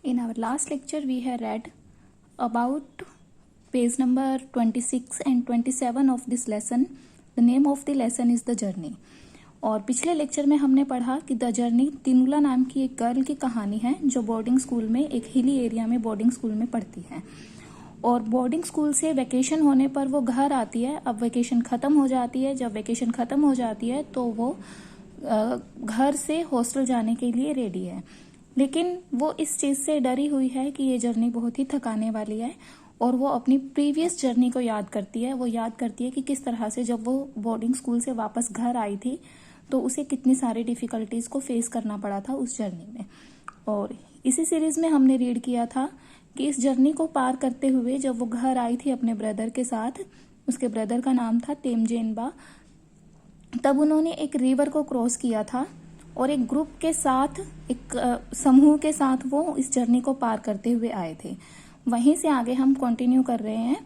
In our last lecture, we have read about page number 26 and 27 of this lesson. The name of the lesson is The Journey. और पिछले lecture में हमने पढ़ा कि the journey तिनुला नाम की एक गर्ल की कहानी है जो बोर्डिंग स्कूल में एक हिली एरिया में बोर्डिंग स्कूल में पढ़ती है और बोर्डिंग स्कूल से वैकेशन होने पर वो घर आती है। अब वैकेशन ख़त्म हो जाती है। जब वैकेशन ख़त्म हो जाती है तो वो घर से हॉस्टल जाने के लिए रेडी है, लेकिन वो इस चीज़ से डरी हुई है कि ये जर्नी बहुत ही थकाने वाली है और वो अपनी प्रीवियस जर्नी को याद करती है। वो याद करती है कि किस तरह से जब वो बोर्डिंग स्कूल से वापस घर आई थी तो उसे कितनी सारी डिफ़िकल्टीज़ को फेस करना पड़ा था उस जर्नी में। और इसी सीरीज़ में हमने रीड किया था कि इस जर्नी को पार करते हुए जब वो घर आई थी अपने ब्रदर के साथ, उसके ब्रदर का नाम था तेमजेनबा, तब उन्होंने एक रिवर को क्रॉस किया था और एक ग्रुप के साथ, एक समूह के साथ वो इस जर्नी को पार करते हुए आए थे। वहीं से आगे हम कंटिन्यू कर रहे हैं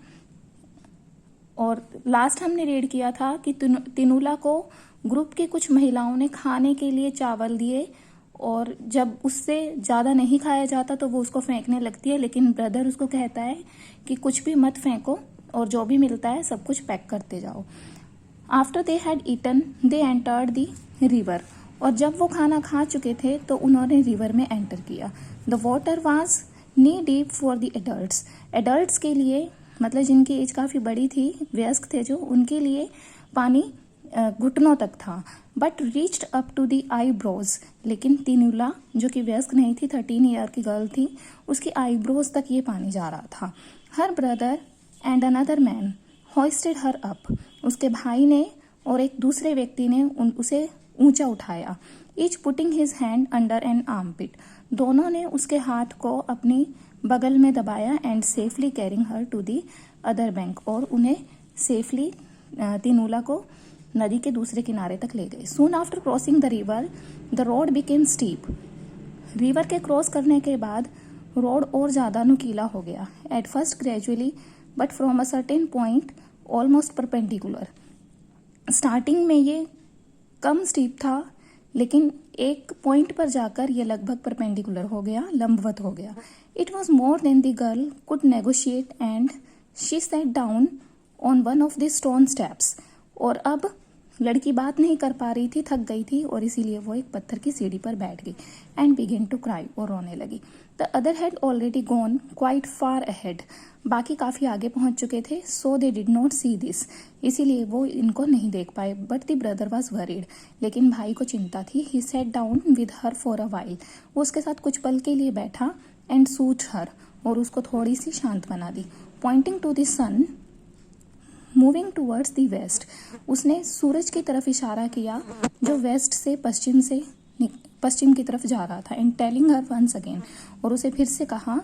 और लास्ट हमने रीड किया था कि तिनुला को ग्रुप की कुछ महिलाओं ने खाने के लिए चावल दिए और जब उससे ज़्यादा नहीं खाया जाता तो वो उसको फेंकने लगती है, लेकिन ब्रदर उसको कहता है कि कुछ भी मत फेंको और जो भी मिलता है सब कुछ पैक करते जाओ। After they had eaten they entered the river, और जब वो खाना खा चुके थे तो उन्होंने रिवर में एंटर किया। The water was knee deep for the adults, adults के लिए मतलब जिनकी एज काफ़ी बड़ी थी, वयस्क थे जो, उनके लिए पानी घुटनों तक था। But reached up to the eyebrows, लेकिन तिनुला जो कि वयस्क नहीं थी, 13 ईयर की गर्ल थी, उसकी आईब्रोज तक ये पानी जा रहा था। Her brother and another man hoisted her up, उसके भाई ने और एक दूसरे व्यक्ति ने उसे ऊंचा उठाया। Each putting his hand under an armpit, दोनों ने उसके हाथ को अपनी बगल में दबाया। And safely carrying her to the other bank, और उन्हें सेफली तिनुला को नदी के दूसरे किनारे तक ले गए। Soon after crossing the river the road became steep, river के क्रॉस करने के बाद रोड और ज़्यादा नुकीला हो गया। At first gradually but from a certain point almost perpendicular, starting में ये कम स्टीप था लेकिन एक पॉइंट पर जाकर ये लगभग परपेंडिकुलर हो गया, लंबवत हो गया। It was more than the girl could negotiate and she sat down on one of the stone steps, और अब लड़की बात नहीं कर पा रही थी, थक गई थी और इसीलिए वो एक पत्थर की सीढ़ी पर बैठ गई। एंड बिगेन टू क्राई, और रोने लगी। The other had already gone quite far ahead, बाकी काफ़ी आगे पहुंच चुके थे। So they did not see this, इसीलिए वो इनको नहीं देख पाए। But the brother was worried, लेकिन भाई को चिंता थी। He sat down with her for a while, वो उसके साथ कुछ पल के लिए बैठा। एंड सूट हर, और उसको थोड़ी सी शांत बना दी। Pointing to the sun moving towards the west, उसने सूरज की तरफ इशारा किया जो वेस्ट से पश्चिम की तरफ जा रहा था। And telling her once again, और उसे फिर से कहा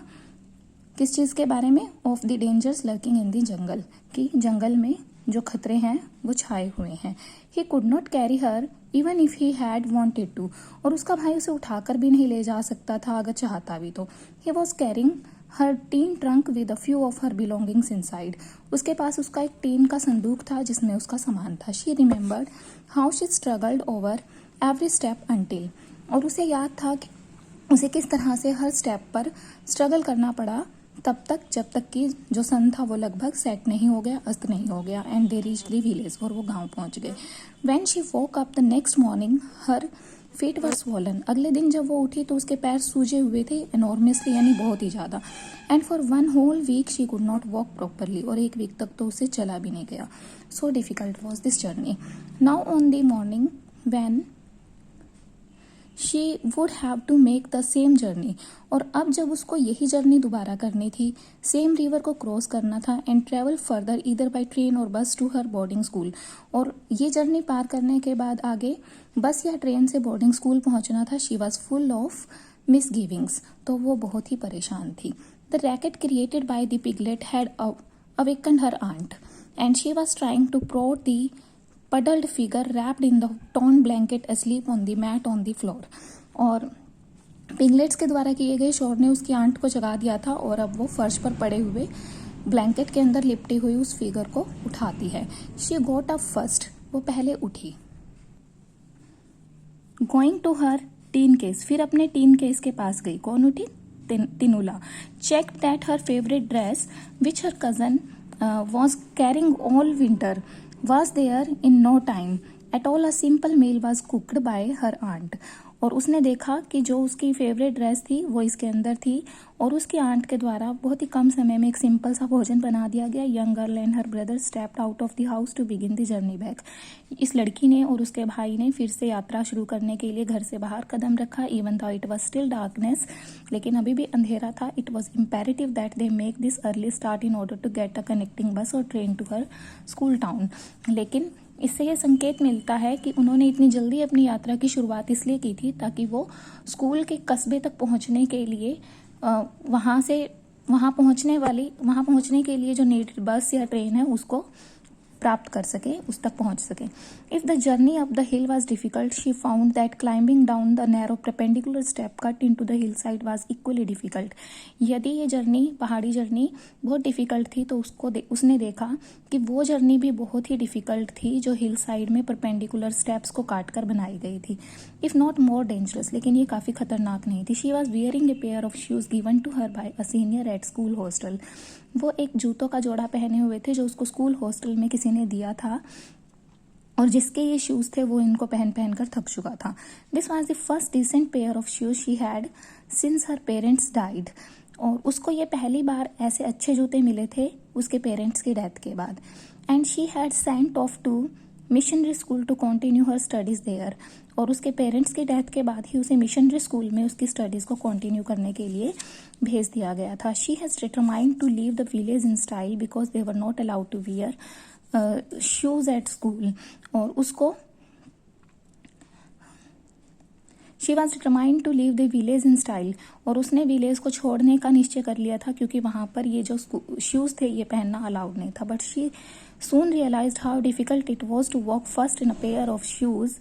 किस चीज़ के बारे में, of the dangers lurking in the jungle, कि जंगल में जो खतरे हैं वो छाए हुए हैं। He could not carry her even if he had wanted to, और उसका भाई उसे उठाकर भी नहीं ले जा सकता था अगर चाहता भी तो। He was carrying her tin trunk with a few of her belongings inside, उसके पास उसका एक टीन का संदूक था जिसमें उसका सामान था। She remembered how she struggled over every step until, और उसे याद था कि उसे किस तरह से हर स्टेप पर स्ट्रगल करना पड़ा तब तक जब तक कि जो सन था वो लगभग सेट नहीं हो गया, अस्त नहीं हो गया। And they reached the village, और वो गांव पहुंच गए। When she woke up the next morning her feet were swollen, अगले दिन जब वो उठी तो उसके पैर सूजे हुए थे एनॉर्मसली, यानी बहुत ही ज़्यादा। And for one whole week she could not walk properly, और एक वीक तक तो उसे चला भी नहीं गया। So difficult was this journey. Now on the morning when she would have to make the same journey, और अब जब उसको यही जर्नी दोबारा करनी थी, सेम रिवर को क्रॉस करना था। And travel further either by train और बस टू हर बोर्डिंग स्कूल, और ये जर्नी पार करने के बाद आगे बस या ट्रेन से बोर्डिंग स्कूल पहुंचना था। She was full of misgivings, तो वो बहुत ही परेशान थी। The racket created by the piglet had awakened her aunt and she was trying to prod the puddled figure wrapped in the torn blanket asleep on the mat on the floor, और piglets के द्वारा किए गए शोर ने उसकी aunt को जगा दिया था और अब वो फर्श पर पड़े हुए ब्लैंकेट के अंदर लिपटी हुई उस फिगर को उठाती है। शी गोट अप फर्स्ट, वो पहले उठी। Going to her tin case, फिर अपने टीन केस के पास गई। कौन उठी? Tinula, checked that her favorite dress, which her cousin was carrying all winter, was there in no time at all. A simple meal was cooked by her aunt. और उसने देखा कि जो उसकी फेवरेट ड्रेस थी वो इसके अंदर थी और उसकी आंट के द्वारा बहुत ही कम समय में एक सिंपल सा भोजन बना दिया गया. Young girl and her brother stepped out of the house to begin the journey back. इस लड़की ने और उसके भाई ने फिर से यात्रा शुरू करने के लिए घर से बाहर कदम रखा. Even though it was still darkness, लेकिन अभी भी अंधेरा था. It was imperative that they make this early start in order to get a connecting bus or train to her school town. लेकिन इससे यह संकेत मिलता है कि उन्होंने इतनी जल्दी अपनी यात्रा की शुरुआत इसलिए की थी ताकि वो स्कूल के कस्बे तक पहुंचने के लिए वहां पहुंचने के लिए जो नीडेड बस या ट्रेन है उसको प्राप्त कर सके, उस तक पहुंच सके. If the journey up the hill was difficult, she found that climbing down the narrow perpendicular step cut into the hill side was equally difficult. यदि ये जर्नी, पहाड़ी जर्नी बहुत डिफिकल्ट थी तो उसने देखा कि वो जर्नी भी बहुत ही डिफिकल्ट थी जो हिल साइड में परपेंडिकुलर स्टेप्स को काट कर बनाई गई थी. इफ नॉट मोर डेंजरस, लेकिन ये काफ़ी खतरनाक नहीं थी. She was wearing a pair of shoes given to her by a senior at school hostel. वो एक जूतों का जोड़ा पहने हुए थे जो उसको स्कूल हॉस्टल में किसी ने दिया था और जिसके ये शूज़ थे वो इनको पहन पहन कर थक चुका था. This was the first decent pair of shoes she had since her parents died. और उसको ये पहली बार ऐसे अच्छे जूते मिले थे उसके पेरेंट्स की डेथ के बाद. And she had sent off to missionary school to continue her studies there. और उसके पेरेंट्स की डेथ के बाद ही उसे मिशनरी स्कूल में उसकी स्टडीज़ को कंटिन्यू करने के लिए भेज दिया गया था. She has determined to leave the village in style because they were not allowed to wear shoes at school. और उसको she was determined to leave the village in style. और उसने विलेज को छोड़ने का निश्चय कर लिया था क्योंकि वहाँ पर ये जो शूज़ थे ये पहनना अलाउड नहीं था. But she soon realized how difficult it was to walk first in a pair of shoes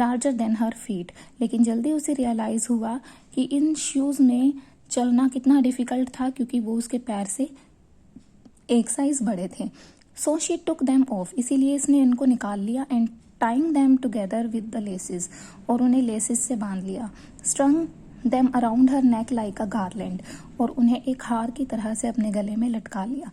larger than her feet. लेकिन जल्दी उसे रियलाइज हुआ कि इन शूज़ में चलना कितना डिफिकल्ट था क्योंकि वो उसके पैर से एक साइज बड़े थे. So she took them of, इसीलिए इसने इनको निकाल लिया. And tying them together with the laces, और उन्हें लेसेस से बांध लिया. स्ट्रंग देम अराउंड हर नेक लाइक अ गार्लैंड, और उन्हें एक हार की तरह से अपने गले में लटका लिया.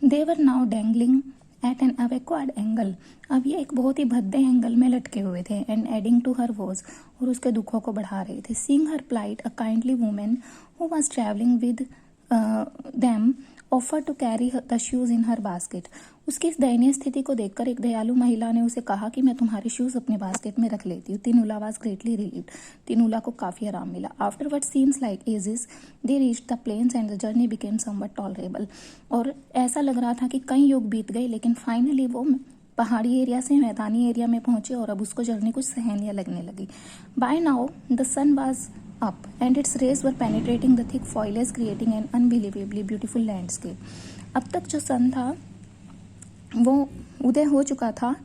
They were now dangling at an awkward angle. अब ये एक बहुत ही भद्दे एंगल में लटके हुए थे. And adding to her woes, और उसके दुखों को बढ़ा रहे थे. Seeing her plight, a kindly women who was travelling with them offer to carry the shoes in her basket. उसकी इस दयनीय स्थिति को देखकर एक दयालु महिला ने उसे कहा कि मैं तुम्हारे शूज अपने बास्केट में रख लेती हूँ. Tinula was greatly relieved. Tinula को काफी आराम मिला. After what seems like ages they reached the plains and the journey became somewhat tolerable. और ऐसा लग रहा था कि कई युग बीत गए, लेकिन फाइनली वो पहाड़ी एरिया से मैदानी एरिया में पहुंचे और अब उसको जर्नी कुछ सहनीय लगने लगी. By now the sun was up and its rays were penetrating the thick foliage creating an unbelievably beautiful landscape. अब तक जो सन था वो उदय हो चुका था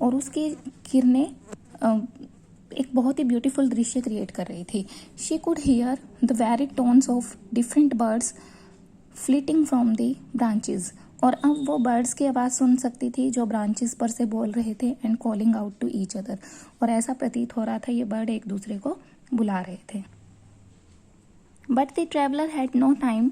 और उसकी किरणें एक बहुत ही ब्यूटीफुल दृश्य क्रिएट कर रही थी. She could hear the varied tones of different birds fleeting from the branches. और अब वो बर्ड्स की आवाज़ सुन सकती थी जो ब्रांचेस पर से बोल रहे थे. And calling out to each other, और ऐसा प्रतीत हो रहा था ये बर्ड एक दूसरे को बुला रहे थे. But the traveller had no time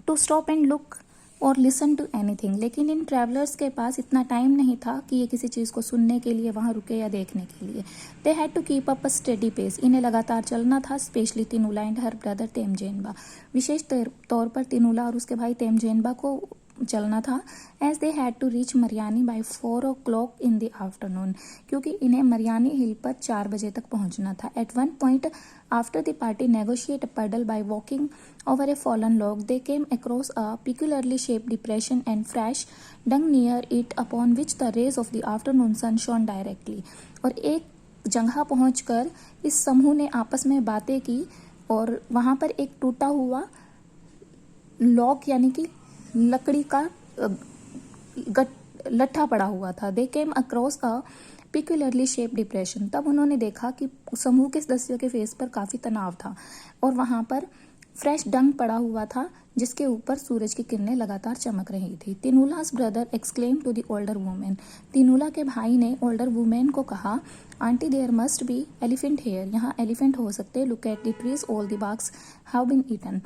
to stop and look or listen to anything. लेकिन इन ट्रैवलर्स के पास इतना टाइम नहीं था कि ये किसी चीज़ को सुनने के लिए वहाँ रुके या देखने के लिए. They had to keep up a steady pace. इन्हें लगातार चलना था. Specially Tinula and her brother Temjenba. विशेष तौर पर तिनुला और उसके भाई तेमजेनबा को चलना था. As they had to reach Mariani by 4 o'clock in the afternoon, क्योंकि इन्हें मरियानी हिल पर 4 बजे तक पहुंचना था. At one point after the party negotiate a puddle by walking over a fallen log, they came across a peculiarly shaped depression and fresh dung near it upon which the rays of the afternoon sun shone directly. और एक जगह पहुंचकर इस समूह ने आपस में बातें की और वहां पर एक टूटा हुआ लॉग यानी कि लकड़ी का लट्ठा पड़ा हुआ था. They came across a peculiarly shape depression. तब उन्होंने देखा कि समूह के सदस्यों के फेस पर काफी तनाव था और वहां पर फ्रेश डंग पड़ा हुआ था जिसके ऊपर सूरज की किरणें लगातार चमक रही थी. Tinula's brother exclaim to the older women. Tinula के भाई ने ओल्डर वुमेन को कहा, aunty there must be elephant here, यहाँ एलिफेंट हो सकते हैं। Look at the trees all the barks have been eaten,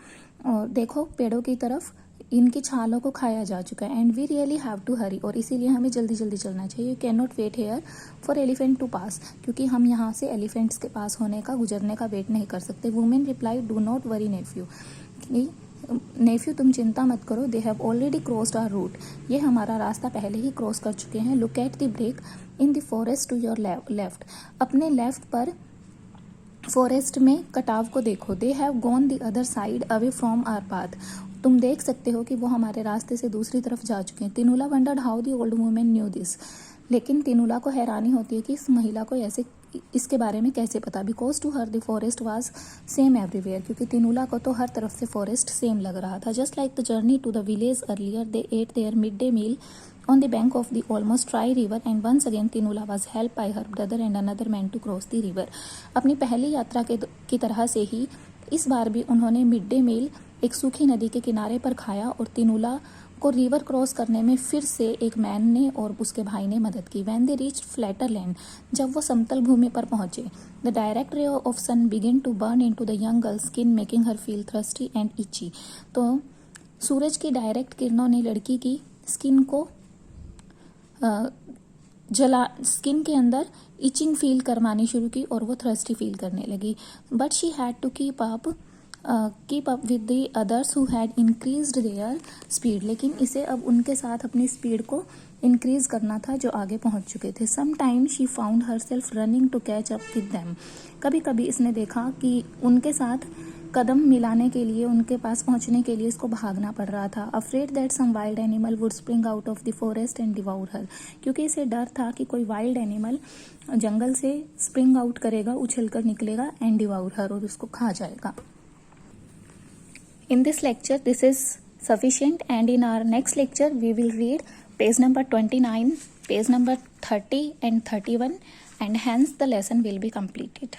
और देखो पेड़ों की तरफ, इनकी छालों को खाया जा चुका है। And we really have to hurry, और इसीलिए हमें जल्दी जल्दी चलना चाहिए। You can not wait here for elephant to pass, क्योंकि हम यहाँ से एलिफेंट्स के पास होने का, गुजरने का वेट नहीं कर सकते। Women reply do not worry nephew, nephew तुम चिंता मत करो, they have already crossed our route, ये हमारा रास्ता पहले ही क्रॉस कर चुके हैं। Look at the break in the forest to your left, अपने लेफ्ट पर फॉरेस्ट में कटाव को देखो। They have gone the other side away from our path, तुम देख सकते हो कि वो हमारे रास्ते से दूसरी तरफ जा चुके हैं। Tinula wondered how the old women knew this, लेकिन तिनुला को हैरानी होती है कि इस महिला को ऐसे इसके बारे में कैसे पता। Because to her the forest was same everywhere, क्योंकि तिनुला को तो हर तरफ से फॉरेस्ट सेम लग रहा था। Just like the journey to the village earlier, they ate their mid day meal on the bank of the almost dry river, and once again Tinula was helped by her brother and another man to cross the river. अपनी पहली यात्रा की तरह से ही इस बार भी उन्होंने mid day मील एक सूखी नदी के किनारे पर खाया, और तिनुला को रिवर क्रॉस करने में फिर से एक मैन ने और उसके भाई ने मदद की। When they reached flatter land, जब वो समतल भूमि पर पहुंचे, the direct ray of sun began to burn into the young girl's skin, making her feel thirsty and itchy. तो सूरज की डायरेक्ट किरणों ने लड़की की स्किन को स्किन के अंदर इचिंग फील करवानी शुरू की, और वो थर्स्टी फील करने लगी। But she had to keep up with the others who had increased their speed, लेकिन इसे अब उनके साथ अपनी स्पीड को इंक्रीज करना था जो आगे पहुंच चुके थे। Some time she found herself running to catch up with them, कभी कभी इसने देखा कि उनके साथ कदम मिलाने के लिए, उनके पास पहुंचने के लिए इसको भागना पड़ रहा था। Afraid that some wild animal would spring out of the forest and devour her, क्योंकि इसे डर था कि कोई वाइल्ड एनिमल जंगल से स्प्रिंग आउट करेगा, उछलकर निकलेगा, एंड डिवाउर हर, और उसको खा जाएगा। In this lecture this is sufficient, and in our next lecture we will read page number 29, page number 30 and 31, and hence the lesson will be completed.